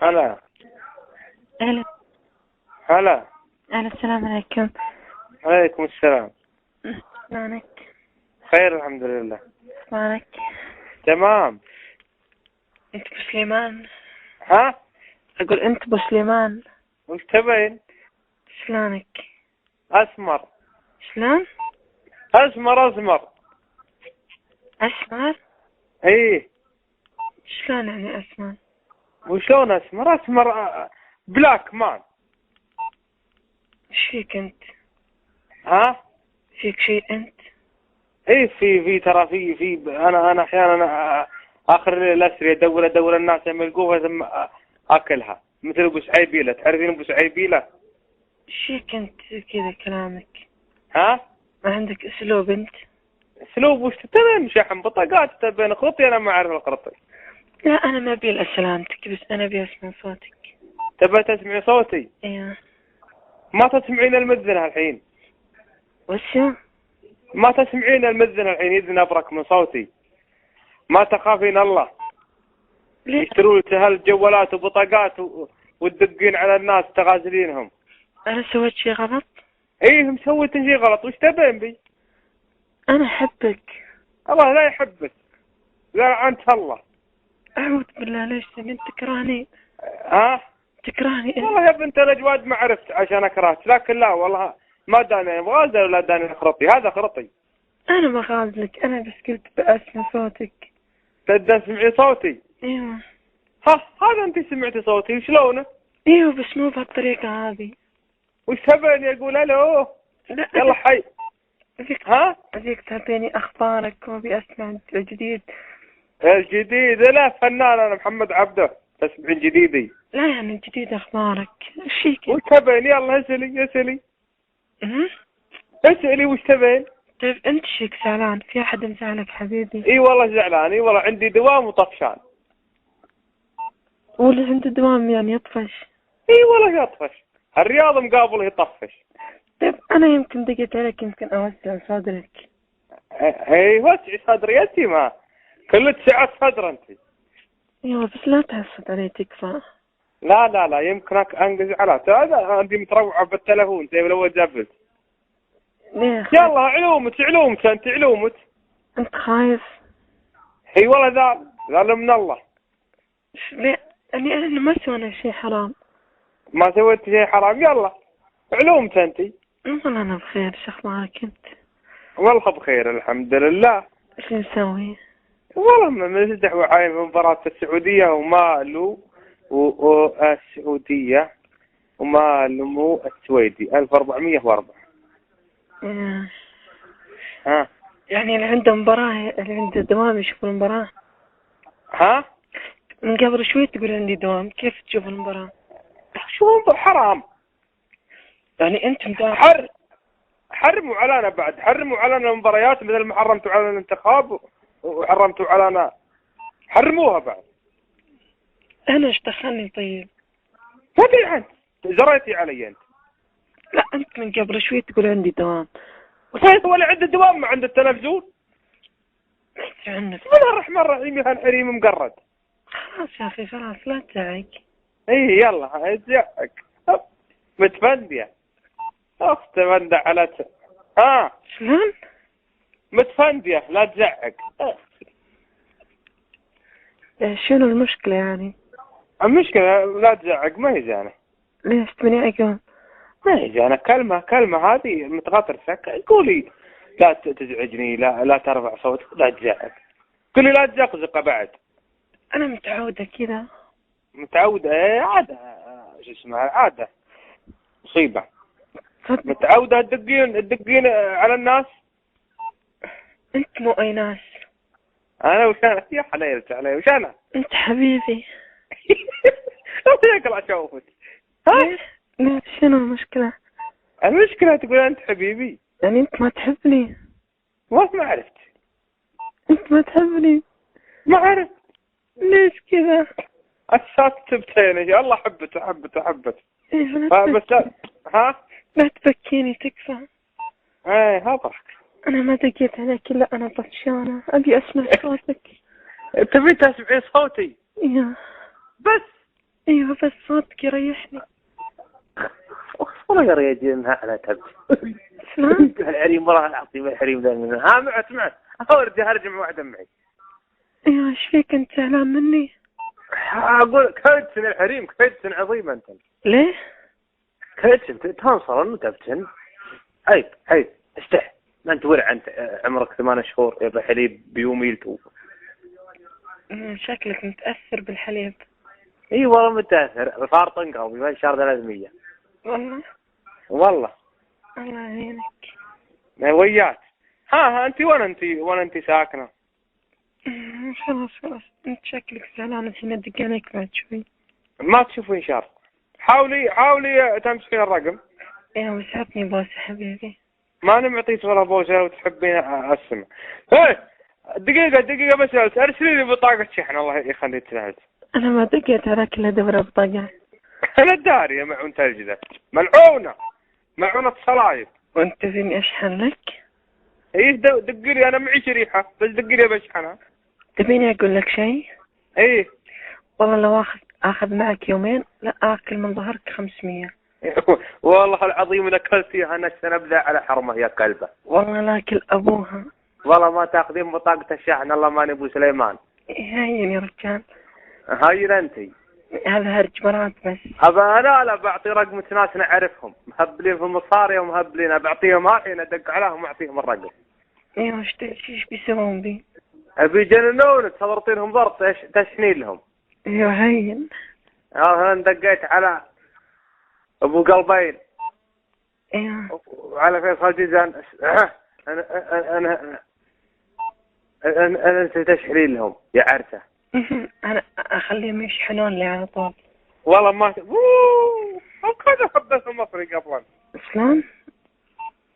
هلا أهلا. هلا. أهلا، السلام عليكم. عليكم السلام. شلونك؟ خير الحمد لله. شلونك؟ تمام. أنت أبو سليمان؟ ها؟ أقول أنت أبو سليمان. وش تبين؟ شلونك؟ أسمر. شلون؟ أسمر أسمر. أسمر؟ إيه. شلون يعني أسمر؟ وشلون أسمر؟ أسمر بلاك مان. إيش فيك أنت؟ ها؟ فيك شيء أنت؟ إيه في ترى في أنا أحيانا آخر الليل أسري أدور الناس يملقوها ثم أكلها مثل أبو سعيبيلة. تعرفين أبو سعيبيلة؟ إيش فيك أنت كذا كلامك؟ ها؟ ما عندك أسلوب أنت؟ اسلوب وش تبين شحن بطاقات تبين خطي؟ أنا ما أعرف الخطي. لا أنا ما أبي أسلامتك، بس أنا أبي أسمع صوتك. تبي تسمعي صوتي؟ إيه. ما تسمعين المذن الحين؟ وشو؟ ما تسمعين المذن الحين إذن أبرك من صوتي؟ ما تخافين الله؟ لا يشترون هالجوالات وبطاقات وتدقين على الناس تغازلينهم. أنا سويت شيء غلط؟ إيه مسويت شيء غلط. وش تبين بي؟ أنا أحبك. الله لا يحبك. لا أنت الله. أعوذ بالله، ليش أنت تكرهني؟ ها؟ تكرهني أنت؟ والله يا بنت الأجواد ما عرفت عشان أكرهت، لكن لا والله ما داني غازل ولا داني خرطي. هذا خرطي. أنا ما غازلك، أنا بس قلت بأسمع صوتك. تبدأ تسمعي صوتي؟ ايوه. ها هذا انت سمعتي صوتي وشلونه؟ ايوه بس مو بهالطريقة هذه. وش تبين يقول الو؟ لا يلا حي. ها؟ أبيك تعطيني أخبارك وأبي أسمع الجديد. الجديد؟ لا فنان انا محمد عبده. تسمعين جديدي؟ لا يعني الجديد أخبارك ايش فيك؟ وش تبين؟ يلا اسألي. اسألي وش تبين؟ طيب أنت ايش فيك زعلان؟ في أحد مزعلك حبيبي؟ اي والله زعلان. اي والله عندي دوام وطفشان. واللي عنده دوام يعني يطفش؟ اي والله يطفش. الرياض مقابله يطفش. طيب أنا يمكن دقيت عليك، يمكن أوسع صدرك. اي وسعي صدري انت. ما كل سعة صدر انت. ايوه بس لا تحسد علي تكفى. لا يمكنك انقز على هذا. عندي متروعة بالتلفون زي لو جابت. ليه يلا علومك انت علومك. أنت خايف؟ اي والله ذال من الله. ليه؟ يعني أنا ما سوينا شيء حرام. ما سويت شيء حرام. يلا علومك انت. والله أنا بخير، شو أخبارك أنت؟ والله بخير الحمد لله. ايش نسوي؟ والله مزدح وعايم في مباراة السعودية ومالو والسعودية ومالو السويدي 1404. إيه. ها؟ يعني اللي عنده مباراة، اللي عنده دوام يشوف المباراة. ها؟ من قبل شوي تقول عندي دوام، كيف تشوف المباراة؟ شو حرام؟ يعني أنت مدافع. حرموا علينا بعد. حرموا علينا المباريات مثل ما حرمتوا علينا الانتخاب وحرمتوا علينا. حرموها بعد. أنا ايش دخلني طيب؟ ما ادري عنك. زريتي علي انت. لا أنت من قبل شوي تقول عندي دوام. وصيت ولا عنده دوام ما عنده التلفزيون. ايش عنك؟ بسم الله الرحمن الرحيم. يا الحريم مقرد. خلاص يا أخي خلاص لا تزعق. ايه يلا اتزعق. متفندية. متفندة على ها؟ شلون؟ متفندية لا تزعق. شنو المشكلة يعني؟ المشكلة لا تزعق. ما هي زانة. ليش تبني أقوم؟ ما هي زانة. كلمة هذه متغطرسة. قولي لا تزعجني. لا ترفع صوتك. لا تزعق. قولي لا تزقزق بعد. أنا متعودة كذا. متعودة؟ عادة. شو اسمها عادة. مصيبة. صدق. متعودة تدقين على الناس. أنت مو أي ناس. أنا وش أنا؟ يا حليلت علي وش أنا؟ أنت حبيبي. أطيق أشوفك. ها؟ لا شنو المشكلة؟ المشكلة تقول أنت حبيبي. يعني أنت ما تحبني؟ ما عرفت. أنت ما تحبني؟ ما عرفت. ليش كذا؟ أسات تبتيني. الله حبت. إيه لا بس لا. ها؟ لا تبكيني تكفى. ايه هضرك. أنا ما دقيت عليك إلا أنا طفشانة، أبي أسمع صوتك. تبي تسمعي صوتي؟ إيه. بس ايوه بس صوتك يريحني. والله يا رجال انا تبكي. شلون؟ الحريم والله العظيم الحريم ذا منه. ها معت ارجع واحدة معي. ايوه ايش فيك انت زعلان مني؟ اقول كدسن الحريم كدسن عظيم انت. ليه؟ كدسن تنصر انه تبتن. عيب استح. ما انت ورع انت عمرك 8 شهور يا حليب بيوميلتو. شكلك متأثر بالحليب. اي والله متاثر صار طنقه في الشهر 300. والله والله الله يعينك. وياك. ها انت وين انت ساكنه؟ خلاص انت شكلك زعلان الحين ادق عليك بعد شوي. ما تشوفين شر. حاولي تمسكين الرقم. ايه وسعتني بوسه حبيبي. ما انا معطيك ولا بوسه لو تحبين اسمع. ايه دقيقه بس ارسلي لي بطاقه شحن الله يخليك تنهز. انا ما دقيت على كل دبره بطاقه. انا داري يا معون تلجده ملعونه الصلايب. وانت فيني اشحن لك؟ ايه دق لي انا معي شريحه بس دق لي بشحنها. تبيني اقول لك شيء؟ ايه والله لو اخذ معك يومين لا اكل من ظهرك 500. والله العظيم انا اكلتيها انا سنبدا على حرمه يا كلبه. والله لاكل ابوها. والله ما تاخذين بطاقه الشحن الله ماني ابو سليمان. هين يا رجال. هاي انتي. هذا هرج مرات بس. ابا انا لا بعطي رقم ناس نعرفهم مهبلين في المصاري ومهبلين بعطيهم الحين ادق عليهم واعطيهم الرقم. ايوه ايش بيسوون بي؟ ابي يجننونك تضرطينهم ضرط تشنين لهم. ايوه هين. انا دقيت على ابو قلبين. ايوه وعلى فيصل جيزان. انا انت تشحنين لهم يا عرسه. انا اخليهم يشحنون لي على طول. والله ما هكذا حبيت المصري قبلا. شلون؟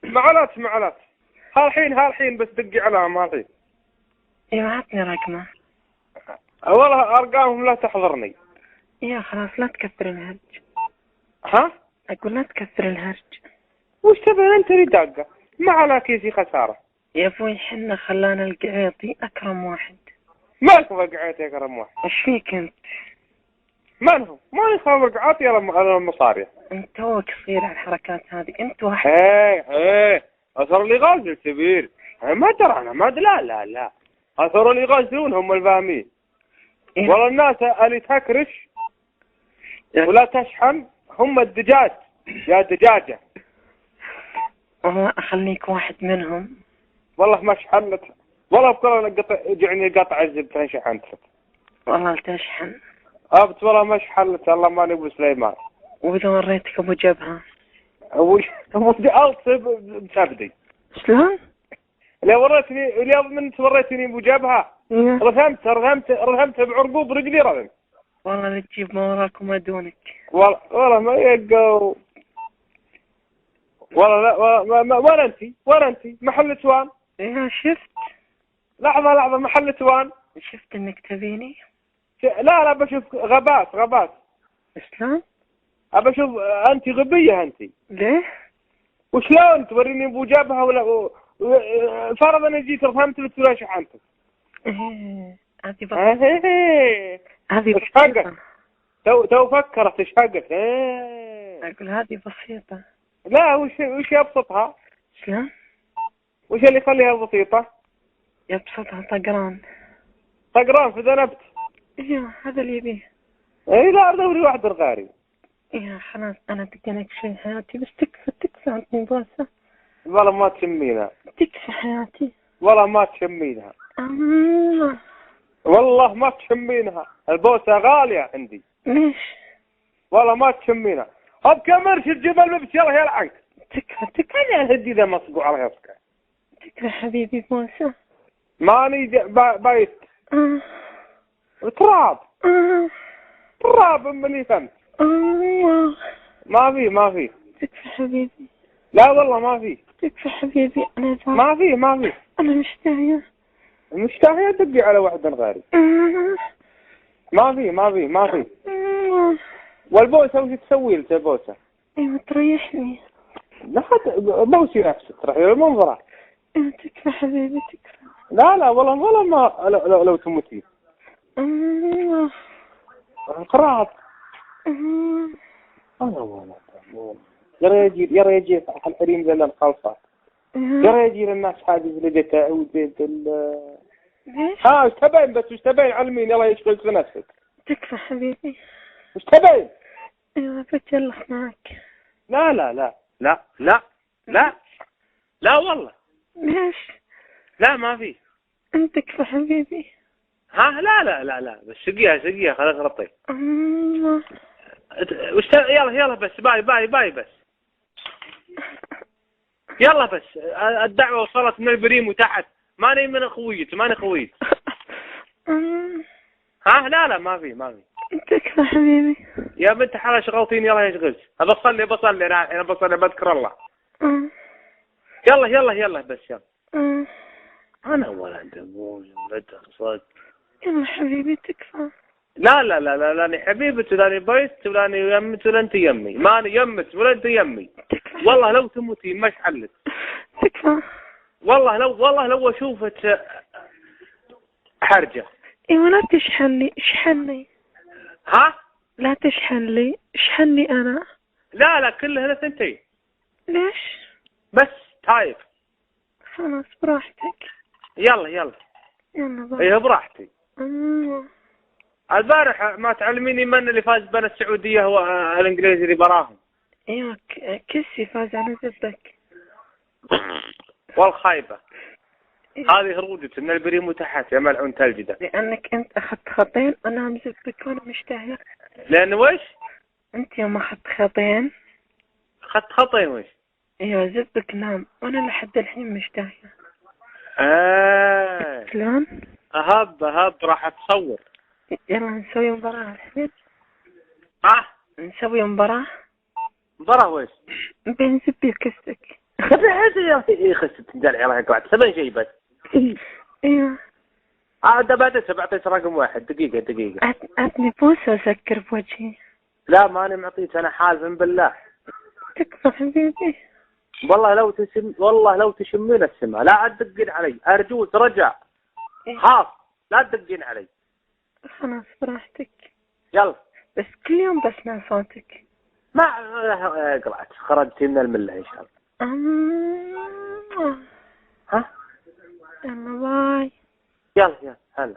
معلات هالحين بس دقي عليهم هالحين. ايوه عطني رقمه. والله ارقامهم لا تحضرني. يا خلاص لا تكثر الهرج. ها؟ اقول لا تكثر الهرج. وش تبي انت اللي داقه؟ ما على كيسي خساره. يا ابوي حنا خلانا القعيطي اكرم واحد. مالك وقعت يا كرم واحد؟ ايش فيك انت؟ من هو؟ ما يخاف رقعاتي على المصاري. انت توك صغير على الحركات هذه انت واحد. ايه اثر اللي غازل كبير. ما ترى انا ما لا اثر اللي يغازلون هم الفاهمين. إيه؟ والله الناس اللي تكرش ولا تشحن هم الدجاج يا دجاجة. والله اخليك واحد منهم. والله ما شحنت والله بكره جعني قطع الزبده شحنت. والله تشحن. ابت والله ما شحنت الله ماني ابو سليمان. واذا وريتك ابو جبهه. ابو بسبدي. شلون؟ اليوم من وريتني ابو جبهه. إيه؟ رغمت بعرقوب رجلي رغم. والله لا تجيب ما وراك وما دونك. والله ما يقو. والله لا وين انتي محل توان. ايه شفت. لحظة محل توان. شفت انك تبيني. لا بشوف غبات. شلون؟ ابى اشوف انت غبية انت. ليه؟ وشلون توريني ابو جبهه ولا فرضا انا جيت رفهمت بتقول شحنتك. هذه بسيطة. هذه بسيطة. تو فكرت ايش حقك. اقول هذه بسيطة. لا وش يبسطها؟ شلون؟ وش اللي يخليها بسيطة؟ يبسطها طقران في ذنبت. ايوه هذا اللي يبيه. اي لا دوري واحد غاري. ايه خلاص انا تقنك شيء حياتي بس تكفى عطني بوسة. والله ما تشمينها. تكفى حياتي. والله ما تشمينها. والله ما تشمينها البوسة غالية عندي. ليش؟ والله ما تشمينها. كمرش الجبل مبس يلا يا العنك. تكفى انا الهدي ذا مصقوع على يسكع. تكفى حبيبي بوسة. ماني بايت. تراب اللي فهمت. ما في. تكفى حبيبي. لا والله ما في. تكفى حبيبي انا ما في. انا مشتاهية تبقي على واحد غاري. ما في. والبوسة وش تسوي لك البوسة؟ ايوه تريحني. لا بوسي نفسك ترى المنظرة. ايوه تكفى حبيبي تكفى. لا والله ما لو تموتي. القراب أنا والله يا ريت الحريم زي الخلصة يا ريت الناس حاجز لقيتها وديت ليش؟ وش تبين بس وش تبين علمين يلا يشغل في نفسك تكفى حبيبي. وش تبين؟ ايوه بتجلخ معك. لا لا لا لا لا لا لا والله. ليش؟ لا ما في. انت تكفى حبيبي. ها لا لا لا لا بس سقيها خلاص غطي. يلا بس باي بس. يلا بس الدعوة وصلت من البريم وتحت ماني من خويت. ها لا ما في. تكفى حبيبي. يا بنت حلا شغلتين يلا يشغلش. بصلي انا بصلي بذكر الله. يلا بس يلا. انا ولد ابوي ولد صدق. يلا حبيبي تكفى. لا حبيبتي لا بيت ولا يمت ولا انت يمي. ماني يمت ولا انت يمي. والله لو تموتي مش حلت. تكفى. والله لو اشوفك حرجة. ايوه لا تشحنني اشحنني. ها؟ لا تشحن لي اشحنني انا. لا كلها ثنتين. ليش؟ بس تايب. خلاص براحتك. يلا باي. ايه براحتي. البارح ما تعلميني من اللي فاز بين السعودية والانجليزي اللي براهم. ايوه كسي فاز على زبك. والخايبة هذه هرودت من البريم وتحت يا ملعون تلجدة. لانك انت اخذت خطين انا مزبك وانا مشتهية. لان وش؟ انت يوم اخذت خطين. اخذت خطين وش؟ ايوه زبك نام وانا لحد الحين مشتهية. شلون؟ اهب راح اتصور. يلا نسوي مباراة الحين. نسوي مباراة وش؟ بين زبي وكستك. ايه خست تندلع راح يقعد 7 شيء بس. ايوه. عاد بعطيك رقم واحد. دقيقة. عطني بوسة وسكر بوجهي. لا ماني معطيك انا حالف بالله. تكفى حبيبي. والله لو تشمين السماء لا تدقين علي ارجوك رجع. خاف لا تدقين علي. خلاص براحتك. يلا بس كل يوم بسمع صوتك. ما قرأت خرجتي من الملة ان شاء الله. ها؟ يلا باي. يلا هلا.